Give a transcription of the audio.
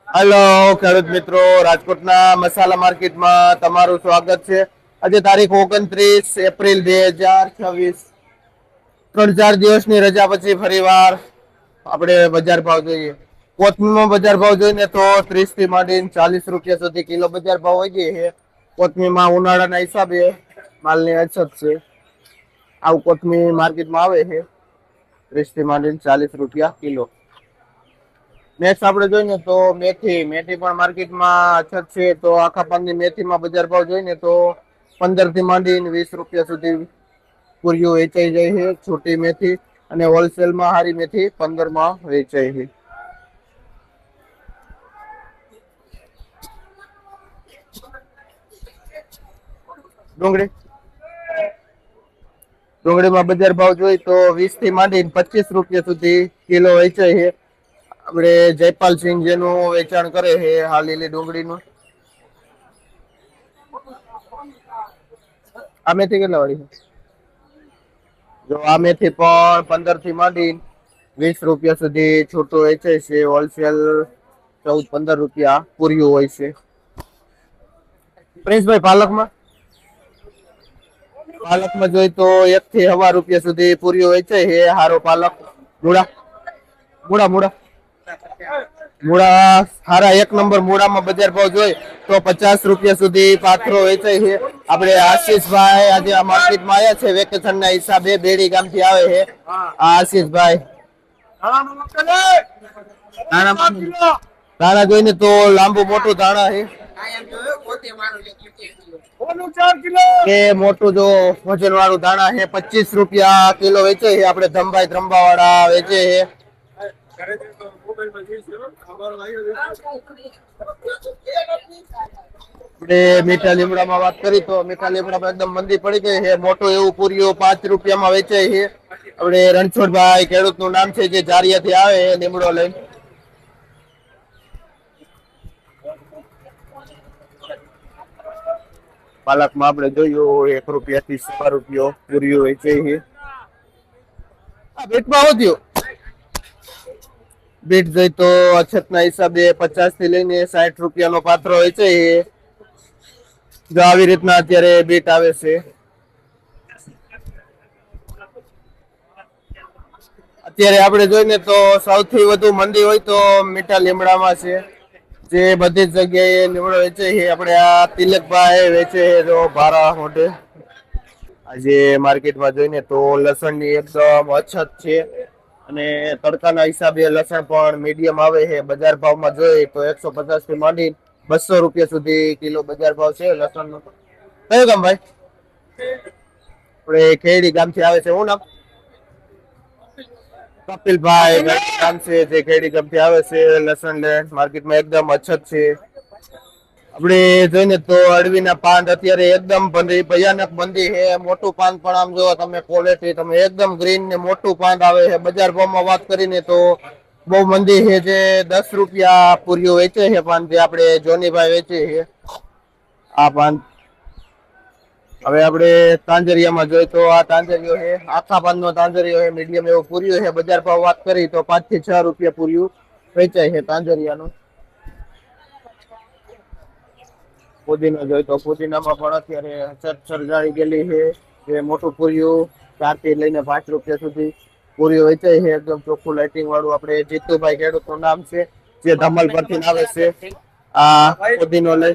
Hello ખેડૂત મિત્રો, રાજકોટના મસાલા માર્કેટમાં તમારું સ્વાગત છે. આજે તારીખ 29 એપ્રિલ 2026, 3-4 દિવસની રજા પછી ફરીવાર આપણે બજાર ભાવ જોઈએ. કોથમીમાં બજાર ભાવ જોઈને તો 30 થી માંડીને 40 રૂપિયા સુધી કિલો બજાર ભાવ હોય ગઈ છે. કોથમીમાં ઉનાળાના હિસાબે માલની અછત છે. આવું કોથમી માર્કેટમાં આવે છે 30 થી માંડીને 40 રૂપિયા કિલો. નેક્સ્ટ આપણે જોઈએ તો મેથી પણ માર્કેટમાં અછત છે. તો આખા પાકની મેથીમાં બજાર ભાવ જોઈને તો 15 થી માંડીને 20 રૂપિયા સુધી પૂરીઓ વેચાઈ જાય છે. છોટી મેથી અને હોલસેલમાં હારી મેથી 15 માં વેચાય છે. ડુંગળીમાં બજાર ભાવ જોઈએ તો 20 થી માંડીને 25 રૂપિયા સુધી કિલો વેચાય છે. આપણે જયપાલસિંહ જેનું વેચાણ કરે છે હાલ લીલી ડુંગળીનું. આ મેથી કેટલા વાળી છે? જો આ મેથી પણ 15 થી માંડીને 20 રૂપિયા સુધી છૂટું વેચાય છે. હોલસેલ 14-15 રૂપિયા પૂર્યું હોય છે. પ્રિન્સભાઈ, પાલકમાં જોઈ તો 1 થી 1.5 રૂપિયા સુધી પૂરીઓ વેચાય છે. હારો પાલક મૂળા હારા 1 નંબર મૂળામાં બજાર ભાવ જોઈ તો 50 રૂપિયા સુધી પાથરો વેચાય છે. આપણે આશીષભાઈ આજે આ માર્કેટમાં આવ્યા છે વેકેશન ના હિસાબે, બેડી ગામ થી આવે છે. આશીષભાઈ ધાણા જોઈને તો લાંબુ મોટું ધાણા છે કે મોટું જો વજન વાળું ધાણા છે 25 રૂપિયા કિલો વેચે છે. આપણે ધમભાઈ ત્રંબા વાળા વેચે છે. આપણે મીઠા લીમડામાં વાત કરી તો મીઠા લીમડામાં એકદમ મંદી પડી ગઈ છે. મોટું એવું પૂરીઓ 5 રૂપિયામાં વેચાય છે. આપણે રણછોડભાઈ ખેડૂત નું નામ છે જે જારિયાથી આવે લીમડો લઈને. પાલકમાં આપણે જોયું 1 રૂપિયા થી 1.5 રૂપિયો પૂરીઓ વેચાય છે. બીટમાં શું થયું? બીટ જોઈ તો અછતના હિસાબે 50 થી લઈને 60 રૂપિયાનો પાથરો વેચાય છે. જો આવી રીતના અત્યારે બીટ આવે છે. અત્યારે આપણે જોઈને તો સૌથી વધુ મંદી હોય તો મીઠા લીમડામાં છે. જે બધી જ જગ્યાએ લીમડો વેચે છે. આપણે આ તિલકભાઈ વેચે છે તો ભારા મોઢે. આજે માર્કેટમાં જોઈને તો લસણની એકદમ અછત છે અને તડકાના હિસાબે લસણ પણ મીડિયમ આવે છે. બજાર ભાવમાં જોઈએ તો 150 થી માંડી 200 રૂપિયા સુધી કિલો બજાર ભાવ છે લસણનો. કયું ગામ ભાઈ? આપણે ખેડી ગામથી આવે છે. શું નામ? કપિલભાઈ ગામ છે જે ખેડી ગામથી આવે છે. લસણ લેન્ડ માર્કેટમાં એકદમ અછત છે. આપણે જોઈને તો અળવીના પાન અત્યારે એકદમ ભયાનક મંદી છે. મોટું પાન પણ આમ જો તમે ક્વોલિટી તમે એકદમ ગ્રીન ને મોટું પાન આવે છે. બજાર ભાવમાં વાત કરીને તો બહુ મંદી છે. જે 10 રૂપિયા પૂરીઓ વેચે છે પાન, જે આપણે જોનીભાઈ વેચે છે આ પાન. હવે આપણે તાંજરિયામાં જોઈએ તો આ તાંજરિયો છે, આખા પાનનો તાંજરિયો છે, મીડિયમ એવો પૂર્યો છે. બજાર ભાવ વાત કરી તો 5 થી 6 રૂપિયા પૂર્યું વેચાય છે તાંજરિયાનું. પુદીનો જોઈ તો પુદીનામાં પણ અત્યારે અછત સર્જાઈ ગયેલી છે. જે મોટું પૂર્યું 4 થી લઈને 5 રૂપિયા સુધી પૂર્યું વેચાય છે. એકદમ ચોખ્ખું લાઇટિંગ વાળું. આપણે જીતુભાઈ ખેડૂત નું નામ છે જે ધમલ પરથી આવે છે. આ પુદીનો લઈ